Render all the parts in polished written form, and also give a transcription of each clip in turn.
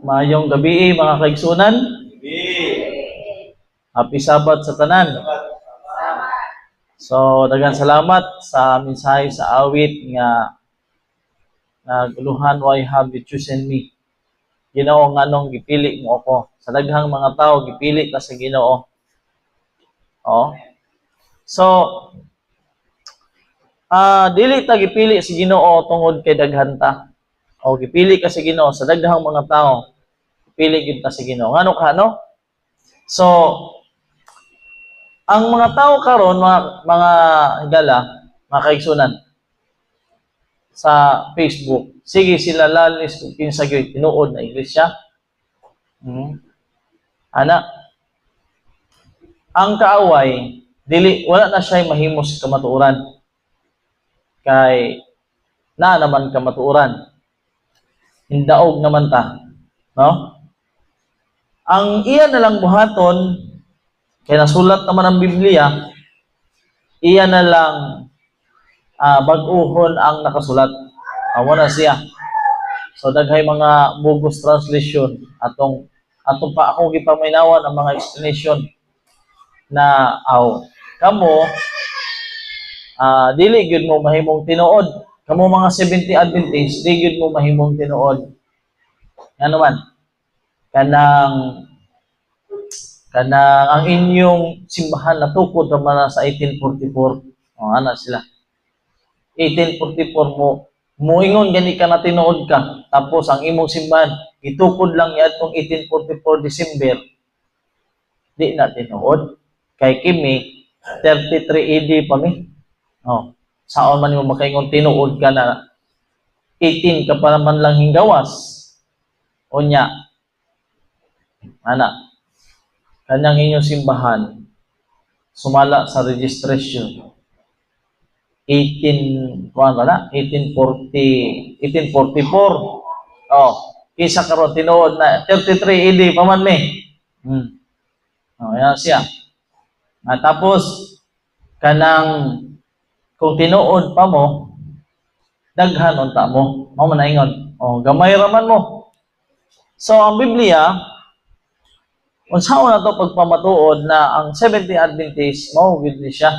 Maayong gabi mga kaigsunan. Happy Sabat sa tanan. So, daghang salamat sa mensahe sa awit nga naguluhan, why have you chosen me? Ginoo nganong gipili mo ako. Sa daghang mga tao gipili ka sa Ginoo. Oh. So, dili ta gipili sa Ginoo tungod kay daghan ta. O gipili ka sa Ginoo sa daghang mga tao. Gipili gid ta sa Ginoo. Ngano ka no? So, ang mga tao karon mga higala, mga kaigsunan sa Facebook, sige sila lalis kung kinsa gyud tinuod na iglesia. Ana, ang kaaway dili wala na siya mahimos kamatuoran. Kay na naman kamatuoran. Hindaog naman ta, no? Ang iya na lang buhaton kaya nasulat naman ang Biblia, iya na lang bag-uhon ang nakasulat. Amo na siya. So daghay mga bogus translation atong pa ako gipaminawan ang mga explanation na kamo dili gyud mo mahimong tinuod. Kamo mga 70 Adventist, dili gyud mo mahimong tinuod. Ano man? Kanang ang inyong simbahan natukod naman sa 1844. Ana sila. 1844 muingon gani ka na tinuod ka. Tapos ang imong simbahan itukod lang niadtong 1844 December. Di na tinuod. Kay kimi 33 AD pa mi. Saon man mo makaingon tinuod ka na 18 ka pa naman lang hinggawas. Unya. Ana kanyang inyong simbahan sumala sa registration 1844 kisa karon tinuod na 33 AD paman mi. Yan siya. Tapos kanang kung tinuod pa mo daghan unta mo mao man ingon gamay raman mo. So ang Biblia unsaon na to pagpamatuod na ang Seventh-day Adventist mao gid ni siya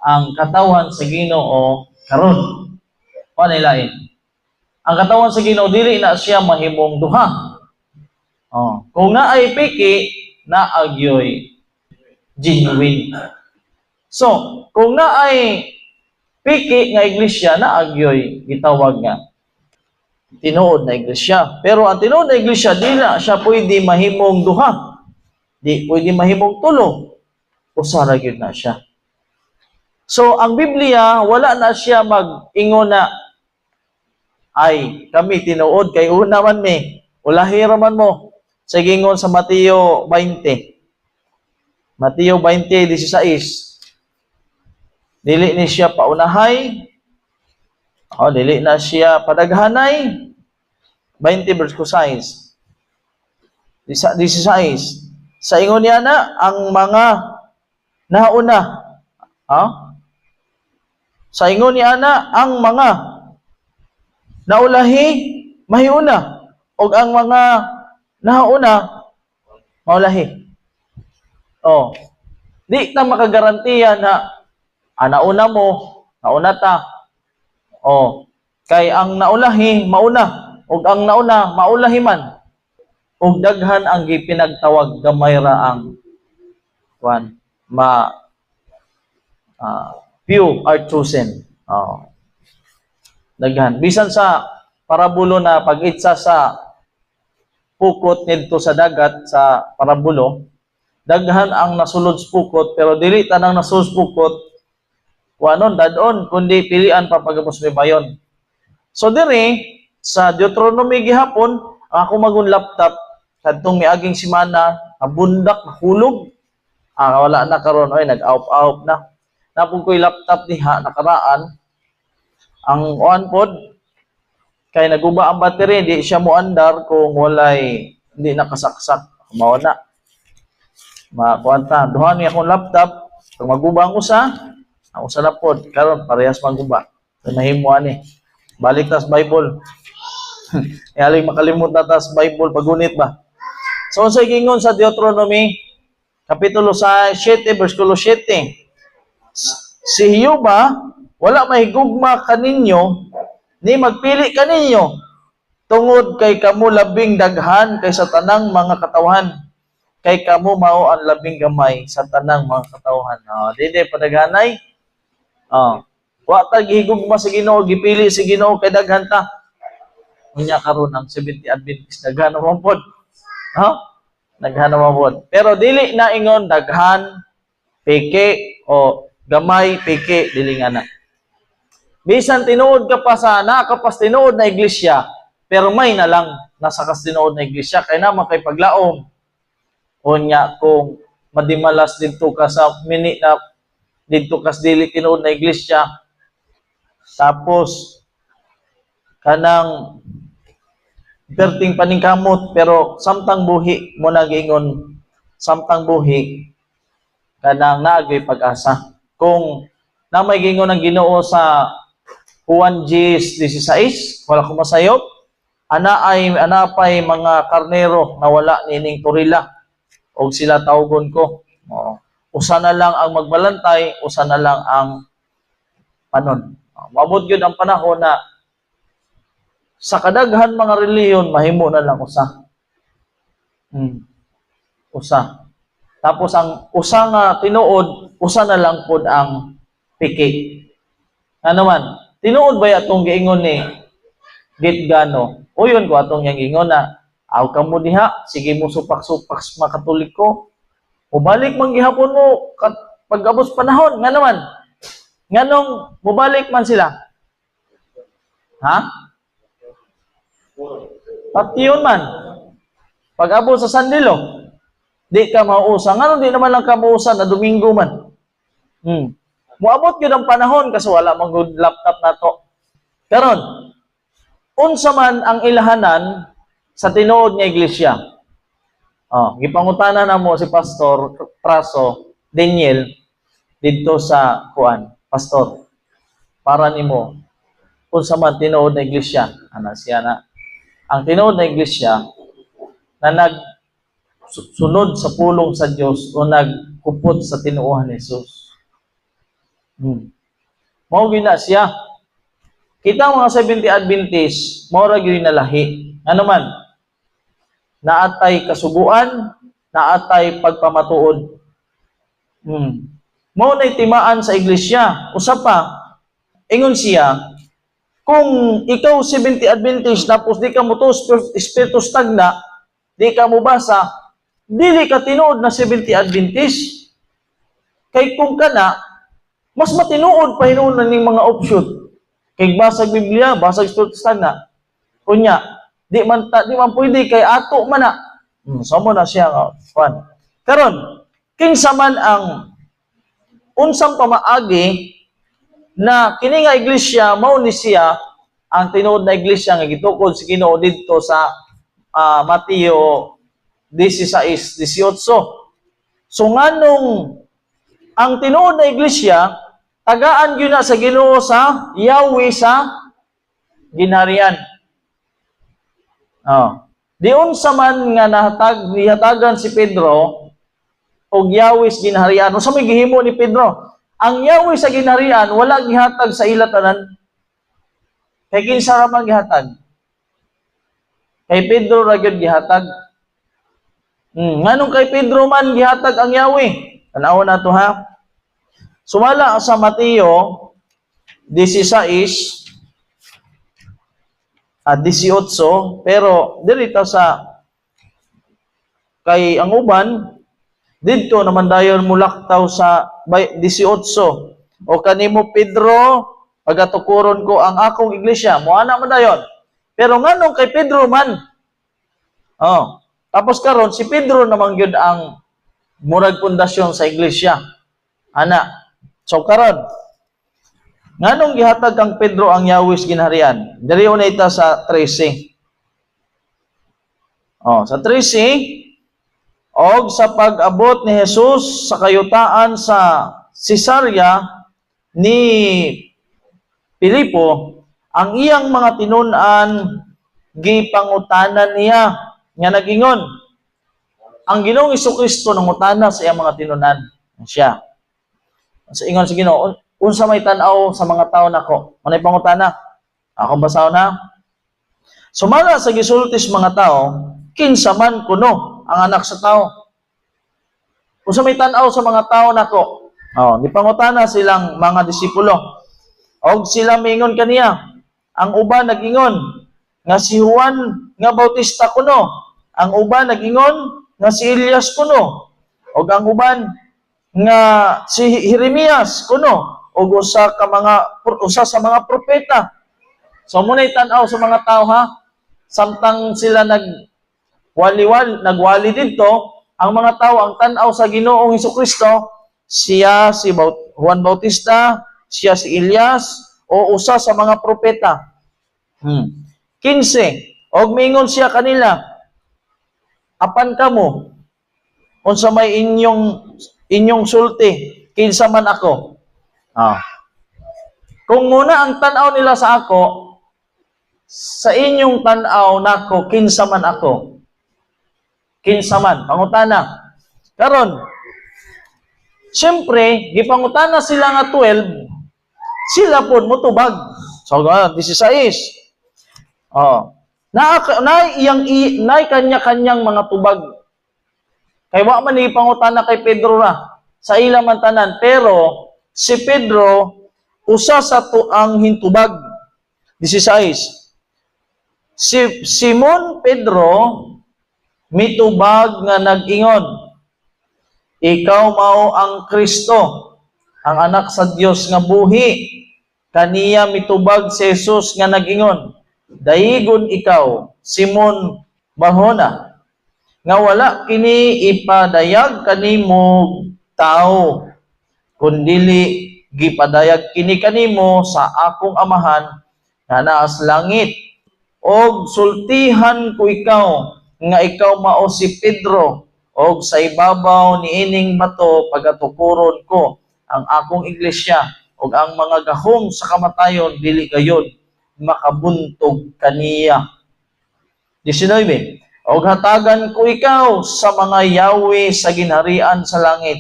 ang katawan sa Ginoo karon. Panilain. Ang katawan sa Ginoo dili na siya mahimong duha. Kung naay piki na agyoy genuine. So, kung naay piki nga iglesia na agyoy gitawag nga tinuod na iglesia. Pero ang tinuod na iglesia dili na siya pwede mahimong duha. Di pwede mahimong tulo. Usa ra gyud na siya. So ang Biblia wala na siya mag-ingon na ay kami tinuod kay una man mi ulahi ra man mo sa gingon sa Mateo 20. Mateo 20:16. Dili ni siya paunahay. Dili na siya padaghanay. 20 verse 16. Sa ingon niya na ang mga nauna. Sa ingon niya na ang mga naulahi mahiuna og ang mga nauna maulahi. Di ta makagarantiya na nauna mo, nauna ta. Kay ang naulahi mauna og ang nauna maulahi man. Og daghan ang gipinagtawag gamay ra ang few are chosen. Daghan bisan sa parabulo na pag-itsa sa pukot nidto sa dagat sa parabulo, daghan ang nasulod sa pukot pero dili tanang nasulod sa pukot dadon kundi pilian pa pagapos may bayon. So diri sa Deuteronomy gihapon ako magun laptop kadtong miaging semana abundak hulog wala na karon nag-out na napug ko'y laptop diha nakaraan ang pod kay naguba ang battery di siya mo andar kung walay hindi nakasaksak mao na makuanta duha ni akong laptop kung maguba ang usa na pod karon parehas maguba so nahimo ani Balik tas Bible. Haling makalimutan tas Bible pagunit ba. So sa gingon sa Deuteronomy kapitulo 7 bersikulo 7. Si Hiyuba wala mahigugma kaninyo ni magpili kaninyo tungod kay kamo labing daghan kaysa tanang mga katawhan. Kay kamo mao ang labing gamay sa tanang mga katawhan. Dili padaghanay. Wa ta gihigugma sa Ginoo, gipili si Ginoo kay daghan ta. Unya karon ang 70 Adventist daghan naman pod. Daghan naman pod. Pero dili na ingon daghan peke o gamay peke dili nga na. Bisan tinuod ka pa sa nakapas tinuod na iglesia, pero may na lang nasa kas tinuod na iglesia kay naman kay paglaom. Unya kung madimalas didto ka sa mini na didto kas dili tinuod na iglesia, tapos kanang perting paningkamot pero samtang buhi mo nagingon samtang buhi kanang naagay pag-asa. Kung na may gingon ang Ginoo sa Juan 10:16, wala ko masayop, ana pay mga karnero na wala nining turila og sila tawgon ko. Usa na lang ang magbalantay, usa na lang ang panon. Maabot gyud ang panahon na sa kadaghan mga reliyon mahimo na lang usa. Usa. Tapos ang usa nga tinuod, usa na lang pod ang piki. Ano man, tinuod ba atong giingon ni Gitgano? Uyon ko atong yang ingon na aw kamo diha, sige mo supak-supak mga Katoliko. Mubalik man gihapon mo pag-abot panahon, nga naman. Nganong mubalik man sila? Patiyon man. Pag-abot sa Sandilo, di ka mauusa. Nga di naman lang ka mauusa na Domingo man. Muabot yun ang panahon kasi wala mang good laptop na to. Karon, unsa man ang ilahanan sa tinuod nga iglesia. Gipangutana na mo si Pastor Praso Daniel dito sa Pastor, para nimo unsa man tinuod na iglesia. Siya na. Ang tinuod na iglesia na nagsunod sa pulong sa Dios o nagkupot sa tinuohan ni Jesus. Mao gyud na siya. Kita mga 70 Adventist, mao ra gyud na lahi. Ano man? Naatay kasuguan, naatay pagpamatuod. Mao na timaan sa iglesia. Usa pa, ingon siya, kung ikaw 70 Adventist tapos di ka mo to espiritu stagna, di ka mo basa, dili ka tinuod na 70 Adventist. Kay kung kana, mas matinuod pa hinuon ning mga offshoot. Kay basag Biblia, basag espiritu stagna. Kunya, di man pwede kay ato man na. Samo na siya nga. Karon, kinsa man ang unsang pamaagi na kini nga iglesia mao ni siya ang tinuod na iglesia nga gitukod si Ginoo didto sa Mateo 16:18. So nganong ang tinuod na iglesia tagaan gyud na sa Ginoo sa Yahweh sa ginharian. Di unsa man nga nihatagan si Pedro og Yahweh sa ginharian. Unsa may gihimo ni Pedro? Ang Yahweh sa ginharian wala gihatag sa ila tanan. Kay kinsa ra man gihatag? Kay Pedro ra gyud gihatag. Nganong kay Pedro man gihatag ang Yahweh? Tanaw na to ha. Sumala sa Mateo 16:18, pero dirita sa kay ang uban didto naman dayon mulaktaw sa 18. O kanimo Pedro, pagatukuron ko ang akong iglesia. Muana man dayon. Pero nganong kay Pedro man? Tapos karon si Pedro naman gyud ang murag pundasyon sa iglesia. So karon, nganong gihatag kang Pedro ang Yahweh sa ginharian? Diri una ita sa 13. Sa 13, og sa pag-abot ni Jesus sa kayutaan sa Cesarea ni Filipo, ang iyang mga tinun-an gipangutanan niya nga nagingon. Ang Ginoong Jesucristo nangutana sa iyang mga tinun-an siya. Sa ingon sa Ginoo, unsa may tan-aw sa mga tawo nako? Manay pangutana. Ako basaw na. Sumala sa gisultis mga tao, kinsa man kuno ang anak sa tao. Unsa may tan-aw sa mga tao nako? Gipangutana silang mga disipulo. Og sila mingon kaniya. Ang uban nagingon nga si Juan nga Bautista kuno. Ang uban nagingon nga si Elias kuno. Og ang uban nga si Jeremias kuno. Og usa sa mga propeta. So munay tan-aw sa mga tao ha. Samtang sila nagwali dito, ang mga tao ang tan-aw sa Ginoong Jesucristo, siya si Juan Bautista, siya si Elias, o usa sa mga propeta. 15. Og mingon siya kanila, apan kamo, unsa may inyong sulti, kinsa man ako. Kung muna ang tan-aw nila sa ako, sa inyong tan-aw nako, kinsa man ako. Kinsa man, pangutana. Karon, siyempre, gipangutana sila nga 12, sila po mutubag. So, 16. Naay kanya-kanyang mga tubag. Kay wa man ipangutana kay Pedro ra. Sa ila man tanan. Pero, si Pedro, usa sa tuang hintubag. 16. Si Simon Pedro, mitubag nga nag-ingon, ikaw mao ang Kristo, ang anak sa Dios nga buhi. Kaniya mitubag si Jesus nga nag-ingon, dayigon ikaw, Simon Barjona, nga wala kini ipadayag kanimo tao, kundili gipadayag kini kanimo sa akong amahan nga naa sa langit. Og sultihan ko ikaw nga ikaw mao si Pedro, og sa ibabaw niining bato pagatukuron ko ang akong iglesia, og ang mga gahom sa kamatayon dili gayud makabuntog kaniya. 19. Og hatagan ko ikaw sa mga yawi sa ginharian sa langit,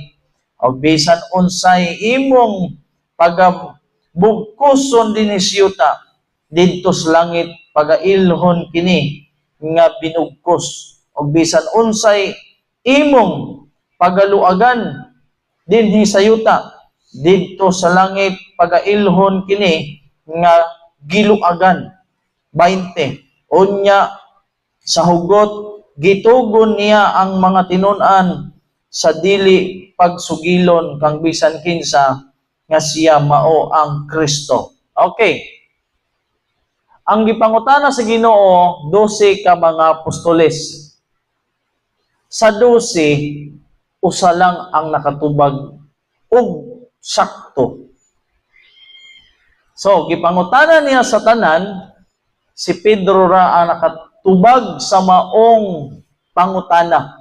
og bisan unsay imong pagabugkoson dinhi siyuta didto sa langit, pagailhon kini nga binugkos, og bisan unsay imong pagaluagan dinhi sa yuta didto sa langit, pagailhon kini nga giluagan. 20. Unya sa hugot gitugon niya ang mga tinun-an sa dili pagsugilon kang bisan kinsa nga siya mao ang Kristo. Okay. Ang gipangutana sa Ginoo, 12 ka mga apostoles. Sa 12, usa lang ang nakatubag ug sakto. So, gipangutana niya sa tanan, si Pedro ra ang nakatubag sa maong pangutana.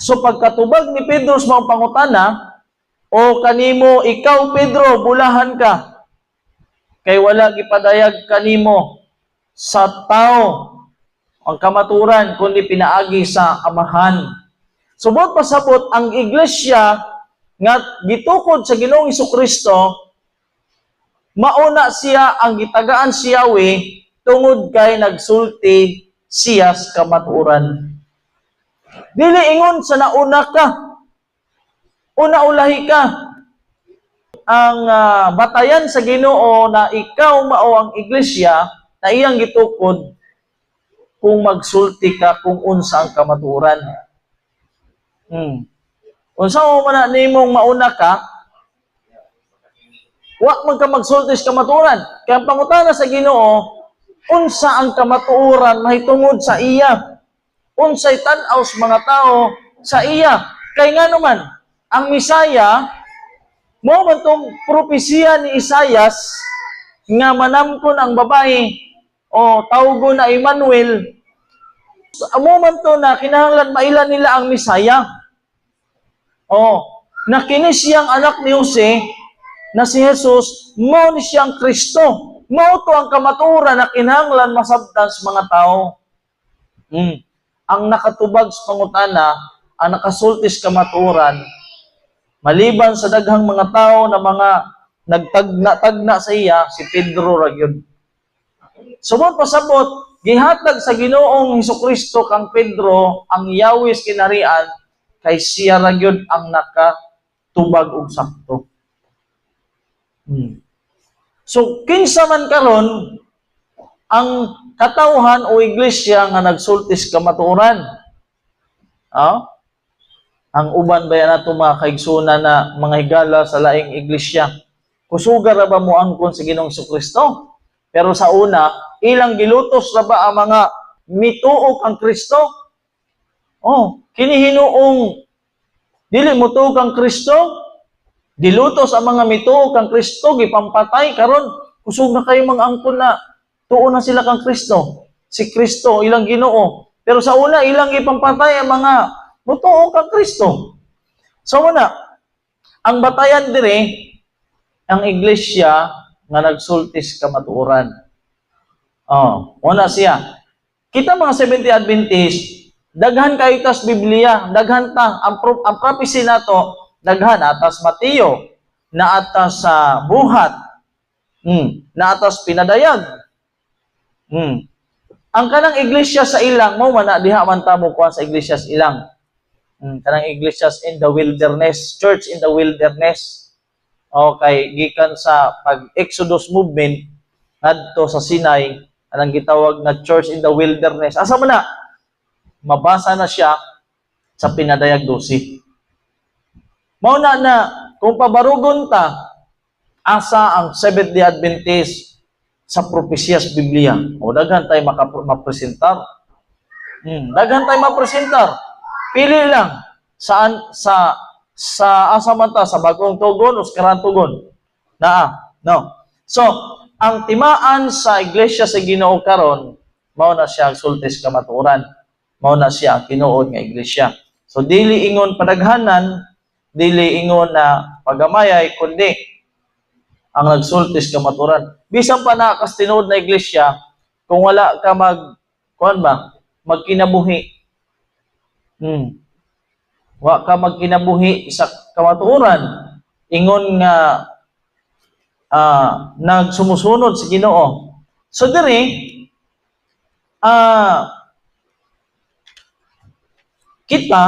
So, pagkatubag ni Pedro sa maong pangutana, o kanimo, ikaw Pedro, bulahan ka. Kay wala gipadayag kanimo sa tao ang kamaturan kundi pinaagi sa amahan. Subot pasabot ang iglesia nga gitukod sa Ginoong Jesucristo, mauna siya ang gitagaan si Yahweh tungod kay nagsulti siya sa kamaturan. Dili ingon sa nauna ka, una-ulahi ka. Ang batayan sa Ginoo na ikaw mao ang iglesia na iyang gitukod kung magsulti ka kung unsa ang kamaturan. Unsa mo man nimong mauna ka, wa man ka magsulti sa kamaturan. Kaya ang pangutana sa Ginoo, unsa ang kamatuoran mahitungod sa iya? Unsay tan-aw sa mga tao sa iya? Kay nga naman, ang Misaya, mo man tong propesiya ni Isaias nga manamkon ang babae o tawgon na Emmanuel. Mo man to na kinahanglan mailan nila ang Misaya. Na kini siyang anak ni Jose na si Jesus, mo ni siyang Kristo. Mao to ang kamatuoran na kinahanglan masabtan sa mga tao. Ang nakatubag sa pangutana, ang nakasultis kamatuoran, maliban sa daghang mga tao na mga nagtagna-tagna sa iya, si Pedro ra gyud. Sumod pasabot, gihatag sa Ginoong Hesukristo kang Pedro ang yawis kinarian kay siya ra gyud ang nakatubag og sakto. So kinsa man karon ang katawhan o iglesia nga nagsultis kamatuoran? Ang uban ba nato mga kaigsunan na mga higala sa laing iglesia? Kusuga ra ba mo angkon sa Ginoong Hesukristo? Pero sa una, ilang gilutos ra ba ang mga mituo kang Kristo? Kini hinuong dili mo tuo kang Kristo? Dilutos ang mga mituo kang Kristo, gipampatay karon kusog na kayo mga angkon na tuo na sila kang Kristo. Si Kristo ilang Ginoo. Pero sa una ilang gipampatay ang mga mutuo kang Kristo. So una, ang batayan dire ang iglesia nga nagsultis kamatuoran. Una siya. Kita mga Seventh-day Adventist, daghan kayo tas Biblia, daghan ta ang prophecy nato, daghan atas Mateo, na atas sa buhat, na atas pinadayag. Ang kanang iglesia sa ilang mo man diha man ta mo kuan sa iglesia sa ilang. Kanang iglesias in the wilderness, church in the wilderness. Okay, gikan sa pag-Exodus movement ngadto sa Sinai, anang gitawag na church in the wilderness. Asa man na? Mabasa na siya sa pinadayag 12. Mao na kung pabarugon ta asa ang Seventh-day Adventist sa propesya sa Biblia. O daghan tay mapresentar. Daghan tay mapresentar. Pili lang saan sa asa man ta, sa bagong tugon o sa karang tugon. No. So, ang timaan sa iglesia sa Ginoo karon, mao na siya ang sultis kamatuoran. Mao na siya ang tinuod nga iglesia. So dili ingon padaghanan, dili ingon na pagamayay, kundi ang nagsultis kamatuoran. Bisan pa na kas tinuod na iglesia, kung wala ka magkinabuhi. Wa ka magkinabuhi sa kamatuoran, ingon nga nagsumusunod sa Ginoo. So diri kita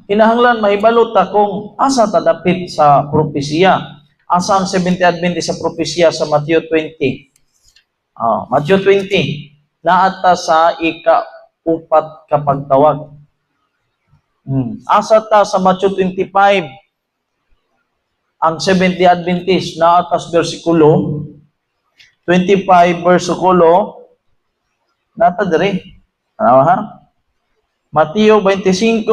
kinahanglan mahibalo ta kung asa ta dapit sa propesya. Asa ang Seventh-day Adventist sa propesya sa Matthew 20. Matthew 20 naata sa ika-upat ka pagtawag. Asa ta sa Matthew 25 ang Seventh-day Adventist na atas versikulo 25 versikulo nata diri. Mateo 25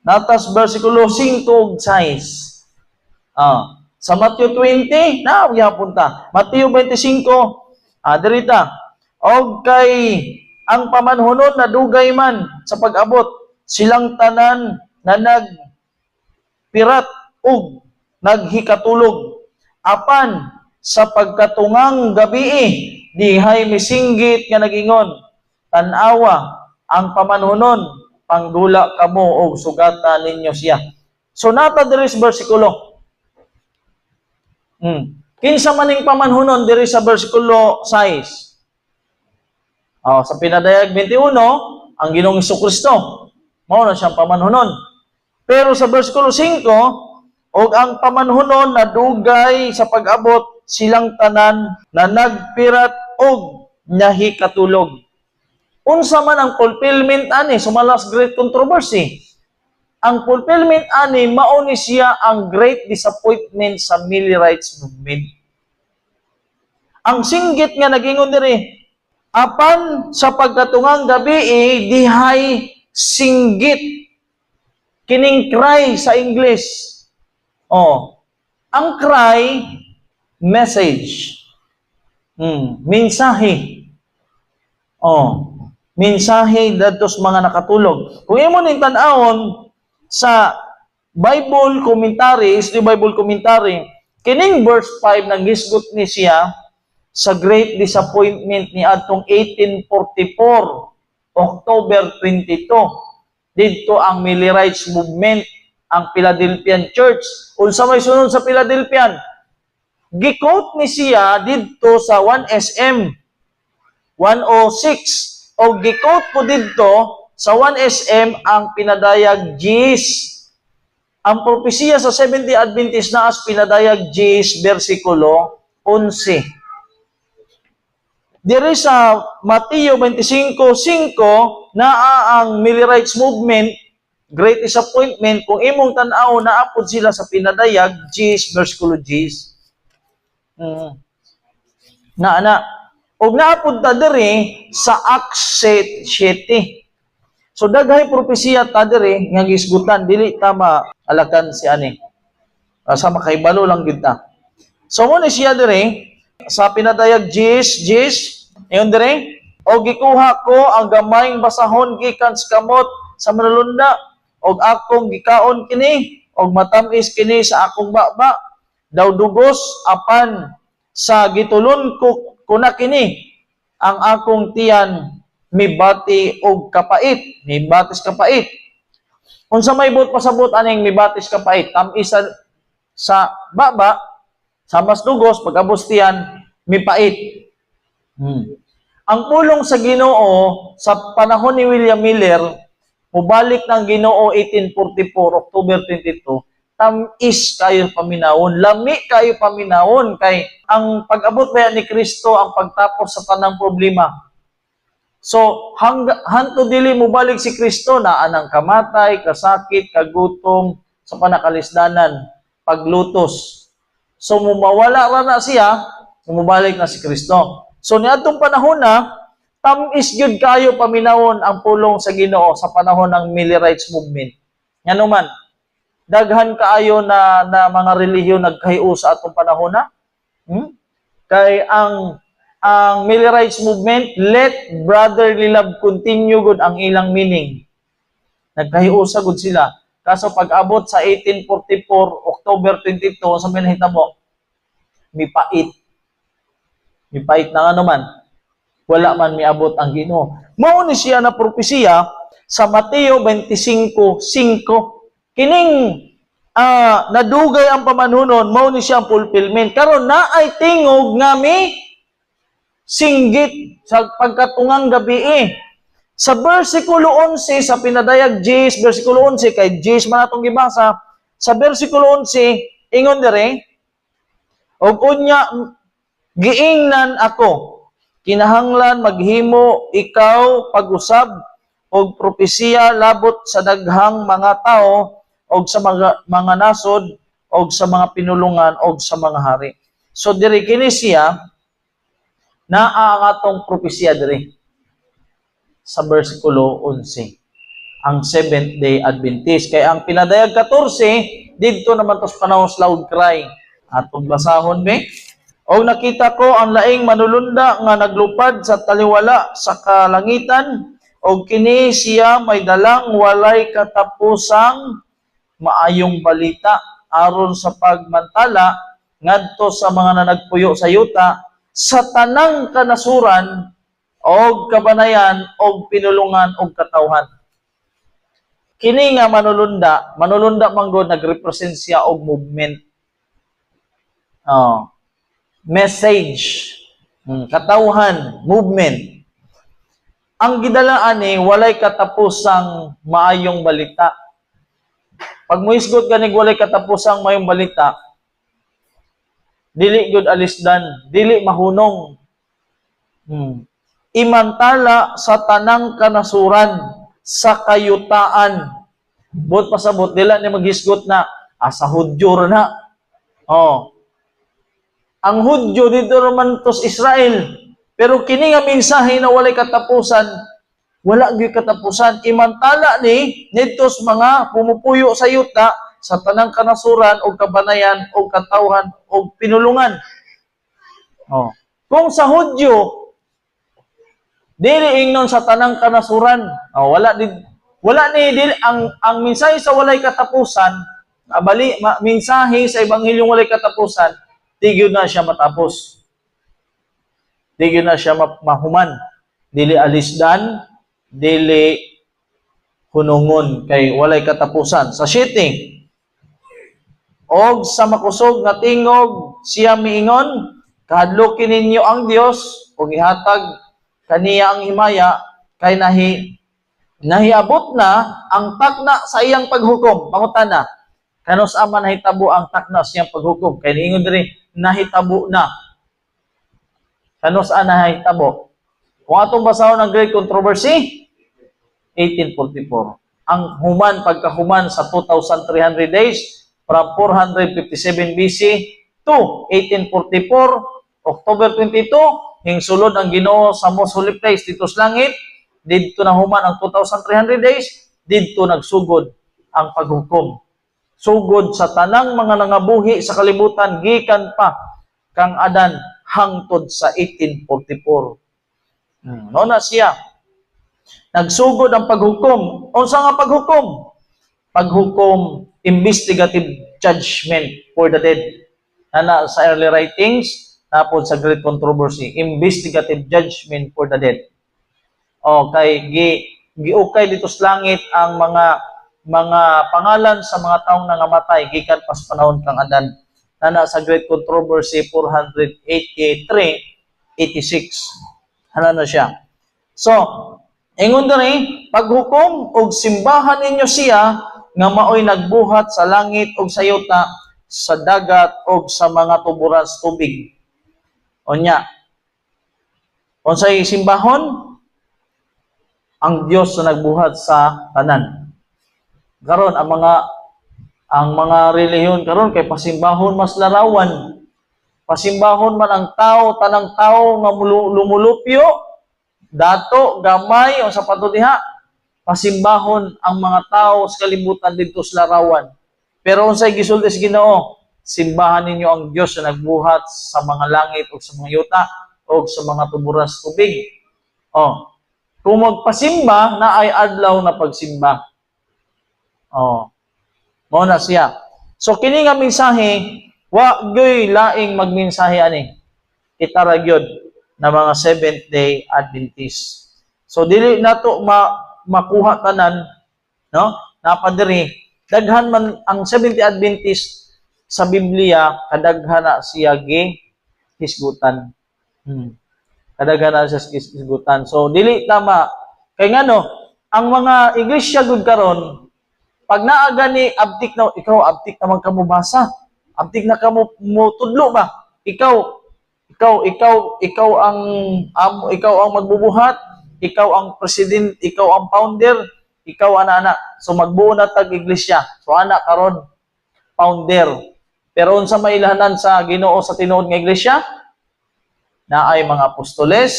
natas versikulo 5 ug 6. Sa Matthew 20 na gyapon ta. Mateo 25 diri ta. Og kay ang pamanhunon na dugay man sa pag-abot silang tanan na nagpirat ug naghikatulog apan sa pagkatungang gabi dihay misinggit nga nagingon tan-awa ang pamanhunon pangdula kamo og sugata ninyo siya. So nata diri sa bersikulo. Kinsa maning pamanhunon diri sa bersikulo 6. Sa pinadayag 21 ang Ginoong Hesukristo mao na siyang pamanhunon. Pero sa bersikulo 5 og ang pamanhunon na dugay sa pag-abot silang tanan na nagpirat og nahikatulog. Unsa man ang fulfillment ani sumalas great controversy. Ang fulfillment ani mao ni siya ang great disappointment sa Millerites movement. Ang singgit nga nagingon diri apan sa pagkatungang gabi dihay singgit kining cry sa English. Ang cry message. Mensahe. Mensahe dadto sa mga nakatulog. Kung imo ning tan-awon sa Bible commentary, kining verse 5 nang gisgot ni siya sa Great Disappointment ni atong 1844, October 22. Dito ang Millerites movement, ang Philadelphian Church. Unsa may sunod sa Philadelphian? Gikot ni siya dito sa 1SM 106 o gikot po dito sa 1SM ang pinadayag Gis. Ang propesiya sa 70 Adventist na as pinadayag Gis, versikulo 11. Diri sa Mateo 25:5 naa ang Millerites movement, Great Disappointment, kung imong tan-aw naapod sila sa pinadayag Gis, versikulo Gis. Og naapod ta diri sa Acts 7. So daghay propesiya ta diri nga gisgutan, dili ta maalakan si ani. Sa makaibalo lang gid ta. So mo ni siya diri sa pinadayag Gis, ayon diri, og gikuha ko ang gamayng basahon gikan sa kamot sa manulunda, og akong gikaon kini, og matamis kini sa akong baba, daw dugos apan sa gitulon ko kuna kini ang akong tiyan mibati og kapait, mibatis kapait. Unsa may but pasabot aning mibatis kapait? Tamis sa baba, sa mas dugos pag-abos tiyan mipait. Ang pulong sa Ginoo sa panahon ni William Miller, mubalik ng Ginoo 1844, October 22, tamis kayo paminawon, lami kayo paminawon, kay ang pag-abot ba ni Kristo ang pagtapos sa tanang problema. So, hanto dili mo balik si Kristo na anang kamatay, kasakit, kagutom, sa panakalisdanan, paglutos. So, mumawala ra na siya, mumabalik na si Kristo. So, niadtong panahon na, tamis gyud kayo paminawon ang pulong sa Ginoo sa panahon ng Millerites movement. Ngano man, daghan kaayo na mga relihiyon nagkahiu sa atong panahon na. Kay ang Millerites movement, let brotherly love continue good ang ilang meaning. Nagkahiu sa gud sila. Kaso pag-abot sa 1844, October 22, sa minahitabo, mipait. Mipait na nga naman. Wala man miabot ang Ginoo. Mao ni siya na propesiya sa Mateo 25:5. Kining nadugay ang pamanunon, mao ni siya ang fulfillment. Karon na ay tingog nga mi singgit sa pagkatungang gabi. Sa versikulo 11 sa pinadayag Gis, versikulo 11 kay Gis man atong gibasa, sa versikulo 11 ingon dire, og unya giingnan ako, kinahanglan maghimo ikaw pag-usab og propesiya labot sa daghang mga tao og sa mga nasod og sa mga pinulungan og sa mga hari. So diri kini siya naa ang atong propesiya diri sa versikulo 11. Ang Seventh-day Adventist. Kaya ang pinadayag 14, dito naman tos panahon sa loud cry. Atong basahon be. O nakita ko ang laing manulunda nga naglupad sa taliwala sa kalangitan, o kini siya may dalang walay katapusang maayong balita aron sa pagmantala ngadto sa mga nanagpuyo sa yuta sa tanang kanasuran og kabanayan og pinulungan og katawhan. Kini nga manulunda manggod nagrepresent siya og movement. Message, katawhan, movement. Ang gidalaan ni walay katapusang maayong balita. Pag muisgot ganig walay katapusang maayong balita, dili gyud alisdan, dili mahunong. Imantala sa tanang kanasuran, sa kayutaan. Bot pasabot dila ni maghisgot na sa Hudyo na. Ang Hudyo dito naman tos Israel. Pero kini nga mensahe na walay katapusan, wala gyud katapusan. Imantala ni nitos mga pumupuyo sa yuta sa tanang kanasuran o kabanayan o katawhan o pinulungan. Kung sa Hudyo dili ingnon sa tanang kanasuran, wala ni dili ang mensahe sa walay katapusan, mensahe sa ebanghelyong walay katapusan, tigyo na siya matapos. Di gyud na siya mahuman. Dili alisdan, dili hunungon kay walay katapusan. Sa 7, og sa makusog nga tingog siya miingon, kahadlukin ninyo ang Dios ug ihatag kaniya ang himaya kay nahiabot na ang takna sa iyang paghukom. Pangutana, kanus man nahitabo ang takna sa iyang paghukom? Kay niingon diri nahitabo na. Kanus nahitabo? Kung atong basahon ang Great Controversy, 1844. Ang human pagkahuman sa 2,300 days from 457 BC to 1844, October 22, hingsulod ang Ginoo sa most holy place dito sa langit. Dito na human ang 2,300 days, dito nagsugod ang paghukom. Sugod sa tanang mga nangabuhi sa kalibutan, gikan pa kang Adan hangtod sa 1844. No na siya. Nagsugod ang paghukom. Unsa nga paghukom? Paghukom, investigative judgment for the dead. Ana sa early writings, tapos sa Great Controversy, investigative judgment for the dead. Okay, giukay dito sa langit ang mga pangalan sa mga taong nangamatay gikan pas panahon kang Adan. Ana sa Great Controversy 483-86. Ano na siya? So, ingon diri, paghukom og simbahan ninyo siya nga maoy nagbuhat sa langit og sa yuta, sa dagat og sa mga tuburan sa tubig. Unya. Unsay simbahon? Ang Dios na nagbuhat sa tanan. Karon ang mga relihiyon karon kay pasimbahon mas larawan. Pasimbahon man ang tao, tanang tao nga lumulupyo, dato, gamay, o sa patodiha, pasimbahon ang mga tao sa kalibutan dito sa larawan. Pero unsay gisulti sa Ginoo, simbahan ninyo ang Dios na nagbuhat sa mga langit o sa mga yuta o sa mga tuburan sa tubig. Kung magpasimba, na ay adlaw na pagsimba. Mao na siya. So kini nga mensahe, wa gyoy laing magmensahe ani. Kita ra gyud na mga Seventh-day Adventist. So dili nato makuha tanan, no? Napadiri daghan man ang Seventh-day Adventist sa Biblia, kadaghan na siya hisgutan. Kadaghan na siya hisgutan. So dili tama kay ngano ang mga iglesia gud karon pag naa gani abtik na ikaw abtik naman ka mo basa. Abtik na ka mo tudlo ba? Ikaw ang magbubuhat, ikaw ang president, ikaw ang founder, ikaw ana. So magbuo na tag iglesia. So ana karon founder. Pero unsa mailahanan sa Ginoo sa tinuod nga iglesia? Na ay mga apostoles.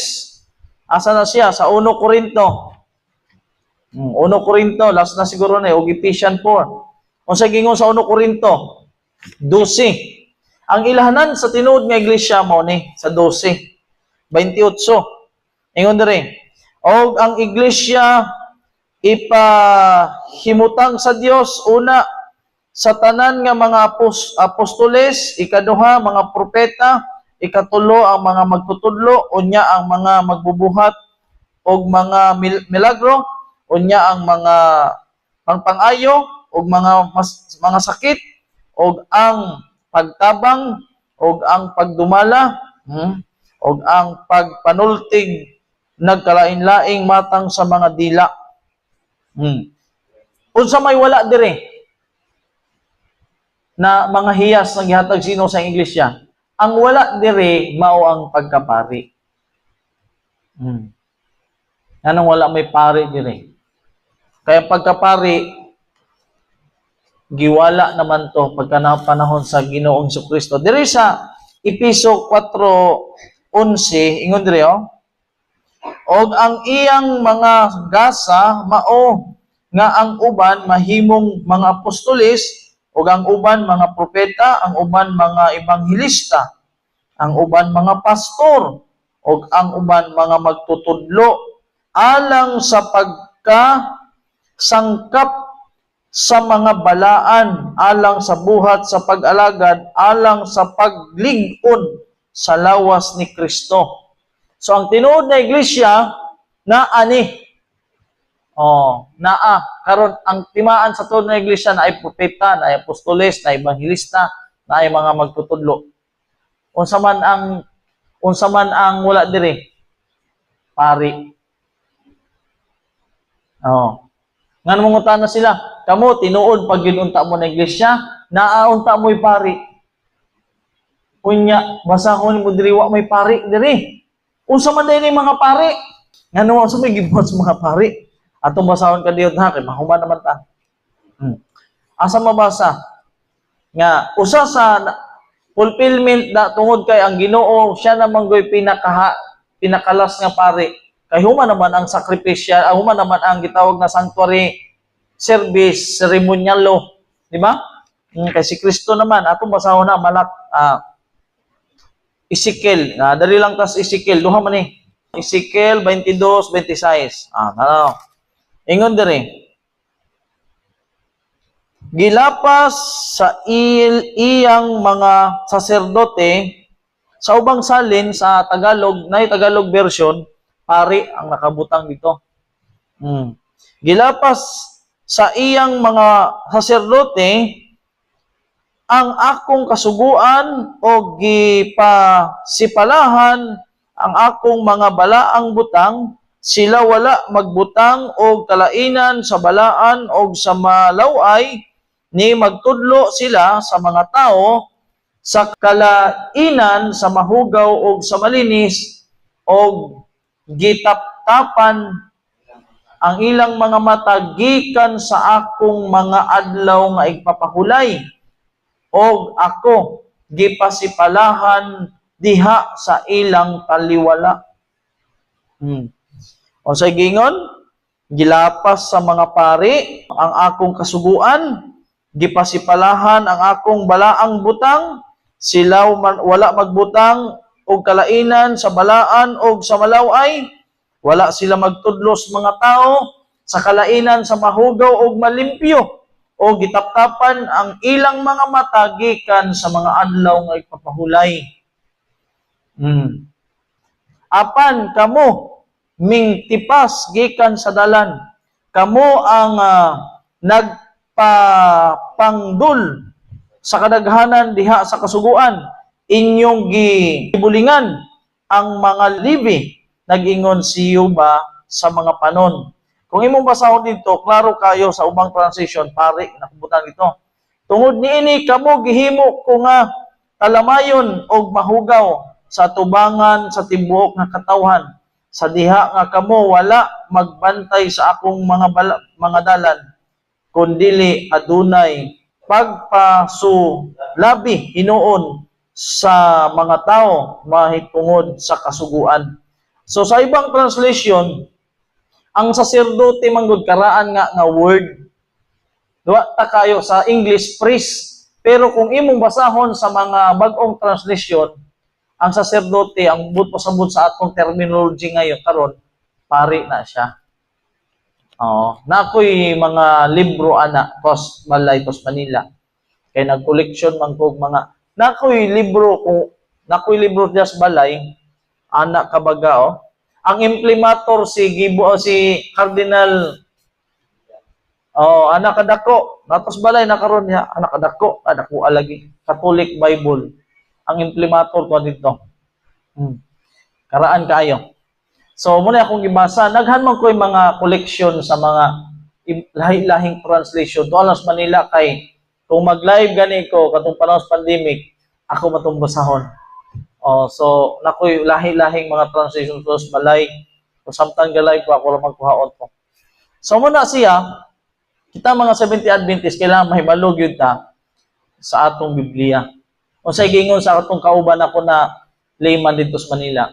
Asa na siya sa 1 Corinto? 1 Corinto, last na siguro na og Ephesians 4. Unsa gingon sa 1 Corinto? 12. Ang ilahanan sa tinuod nga iglesia mo ni sa 12. 28. Ingon diri, og ang iglesia ipahimutang sa Dios una sa tanan nga mga apostoles, ikaduha mga propeta, ikatulo ang mga magtutudlo, unya ang mga magbubuhat og mga milagro, unya ang mga pangpangayo og mga sakit, og ang pagtabang, og ang pagdumala, og ang pagpanultig nagkalain-laing matang sa mga dila. Unsa may wala dire na mga hiyas na gihatag sino sa iglesia? Ang wala dire mao ang pagkapari. Anong wala may pari dire? Kaya pagkapari giwala naman to pagka panahon sa Ginoong Jesucristo. Diri sa Episo 4:11 ingon diri og ang iyang mga gasa mao nga ang uban mahimong mga apostoles, ug ang uban mga propeta, ang uban mga ebanghelista, ang uban mga pastor, ug ang uban mga magtutudlo alang sa pagkasangkap sa mga balaan, alang sa buhat sa pag-alagad, alang sa paglig-on sa lawas ni Kristo. So ang tinuod na iglesia na ani. Naa karon ang timaan sa tuod na iglesia na ay propeta, na ay apostoles, na ay ebanghilista, na ay mga magtutudlo. Unsa man ang wala diri? Pari. Nga mangutan na sila, kamo tinuod pag ginunta mo na iglesia, naaunta mo'y pari. Unya, basahon mo diri wa may pari diri. Unsa man diri mga pari? Ngano unsa may gibuhat sa mga pari? Atong basahon ka diyon ha, kay mahuman naman ta. Asa mabasa nga usa sa fulfillment na tungod kay ang Ginoo siya namang goy pinakalas nga pari. Kay human naman ang sakripisya, human naman ang gitawag na sanctuary service, seremonyalo, di ba? Kay si Kristo naman atong basahon na Ezekiel, dali lang tas Ezekiel, duha man ni. Ezekiel 22:26. Ingon diri. Gilapas sa iyang mga saserdote sa ubang salin sa Tagalog, na Tagalog version, pari ang nakabutang dito. Gilapas sa iyang mga saserdote ang akong kasuguan o gipasipalahan ang akong mga balaang butang, sila wala magbutang og kalainan sa balaan og sa malaway, ni magtudlo sila sa mga tao sa kalainan sa mahugaw og sa malinis og gitaptapan ang ilang mga mata gikan sa akong mga adlaw nga igpapahulay og ako gipasipalahan diha sa ilang taliwala. O sa gingon, gilapas sa mga pari ang akong kasuguan, gipasipalahan ang akong balaang butang, sila wala magbutang og kalainan sa balaan og sa malaway, wala sila magtudlos mga tao sa kalainan sa mahugaw og malimpyo, o gitaptapan ang ilang mga mata gikan sa mga adlaw nga ipapahulay. Apan kamo mingtipas gikan sa dalan, kamo ang nagpapangdul sa kadaghanan diha sa kasuguan, inyong gibulingan ang mga libi, nag-ingon si Yuba sa mga panon. Kung imong basahon dito, klaro kayo sa ubang translation, pare, nakubutan dito. Tungod niini kamo gihimo ko nga talamayon og mahugaw sa tubangan sa tibuok nga katawhan, sa diha nga kamo wala magbantay sa akong mga dalan, kundili adunay pagpasulabi hinuon sa mga tao mahitungod sa kasuguan. So sa ibang translation, ang saserdote manggod karaan nga word. Duwa ta kayo sa English priest. Pero kung imong basahon sa mga bag-ong translation, ang saserdote, ang pasabot sa atong terminology ngayon karon, pari na siya. Nakoy mga libro ana kos balay kos Manila. Kay nag-collection man kog mga nakoy libro just balay ana kabaga Ang implementor si Cardinal anak kadako, natos balay na karon niya, anak kadako lagi Catholic Bible. Ang implementor ko dito. Karaan kayo. So, muna akong gibasa. Naghanman ko yung mga collection sa mga lahing translation. Doon lang sa Manila kay, kung mag-live gani ko, katong panahon sa pandemic, ako matong basahon. So, nakoy lahing mga translation sa balay. So, samtang ga-live ko, ako lang magkuhaon ko. So, muna siya, kita mga 70 Adventist, kailangan mahibalog yun ta sa atong Biblia. O sa gingon sa atong kauban ako na layman dito sa Manila,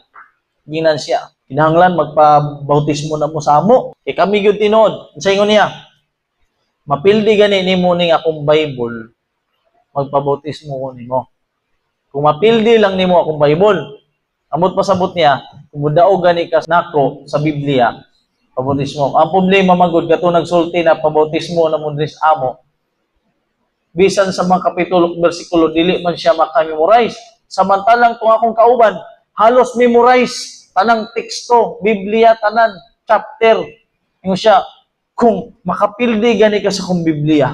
ginan siya. Kinahanglan magpabautismo na mo sa amo. Kami gyud tinuod. Sa ingon niya, mapildi gani nimo ning akong Bible, magpabautismo ko nimo. Kung mapildi lang nimo akong Bible, amot pasabot niya, kung mudaog gani ka nako sa Biblia, pabautismo. Ang problema magud kato nagsulti na pabautismo na mo dris amo. Bisan sa mga kapitulo bersikulo dili man siya maka-memorize. Samantalang kung akong kauban, halos memorize tanang teksto, Biblia, tanan, chapter. Yung siya, kung makapildi gani ka sa kong Biblia,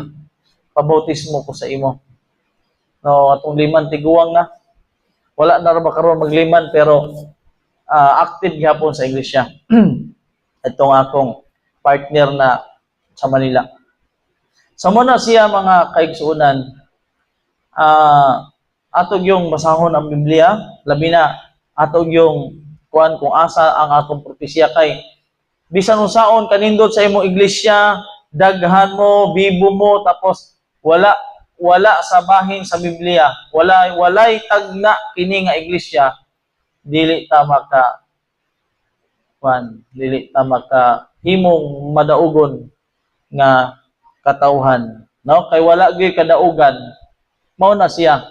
pabautismo ko sa imo. No, atong liman tiguang na. Wala na ra ba karon magliman pero active gyapon sa iglesia. Itong akong partner na sa Manila. Sa muna siya mga kaigsuunan, atog yung basahon ang Biblia, labi na atog yung kuan kung asa ang atong propesya kay bisan unsaon kanindot sa imong iglesia, daghan mo, bibo mo, tapos wala sa bahin sa Biblia, walay tagna kini nga iglesia, dili ta maka himong madaugon nga katawhan, no? Kay wala gyud kadaugan, mao na siya.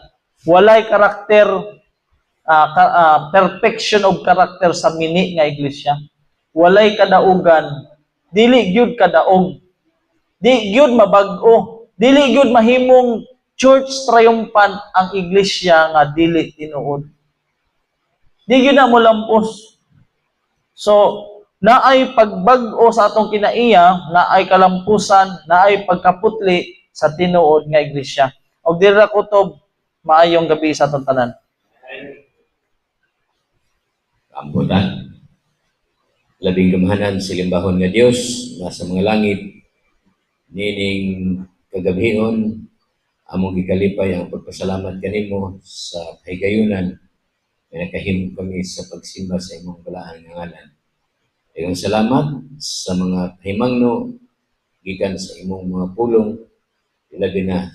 Walay karakter, perfection of character sa mini nga iglesia. Walay kadaugan, dili gyud kadaog. Di gyud mabag-o. Dili gyud mahimong church triumphant ang iglesia nga dili tinuod. Di gyud na mo lampos. So, naay pagbag-o sa atong kinaiya, naay kalampusan, naay pagkaputli sa tinuod nga iglesia. Og dira kutob, maayong gabi sa atong tanan. Ambutan. Labing gamahanan sa limbahon nga Dios nasa mga langit, nining kagabihon among gikalipay ang pagpasalamat kanimo sa kahigayunan nga nakahimo kami sa pagsimba sa imong balaang nga ngalan. Daghang salamat sa mga himangno gikan sa imong mga pulong, ilabi na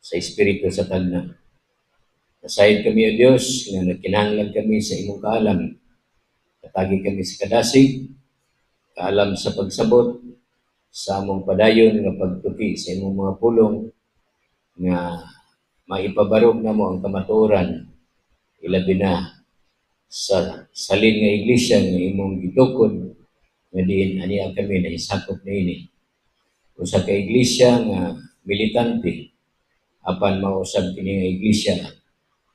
sa Espiritu sa tagna. Nasayod kami, O Dios, nga nagkinahanglan kami sa imong kaalam. Katagi kami sa kadasig, kaalam sa pagsabot, sa among padayon nga pagtuki sa imong mga pulong, nga maipabarog na mo ang kamatuoran, ilabi na sa salin nga iglesia nga imong gitukod, nga diin aniya kami na isakop na ini. Usa ka iglesia nga militante, apan mausab kini nga iglesia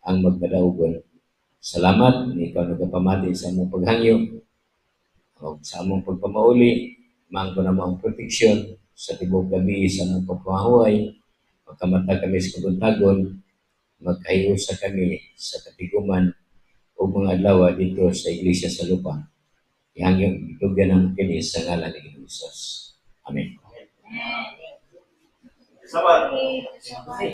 ang magpadaugon. Salamat, ikaw nagapamati sa among paghangyo o sa among pagpamauli, mangko na mo ang proteksyon sa tibok gabi sa among pagpamahuay, magkamata kami sa kabuntagon, magkahiusa kami sa katiguman o mga adlaw dito sa iglesia sa lupa. Ihangyo itugyan ang kini sa ngalan ni Jesus. Amen.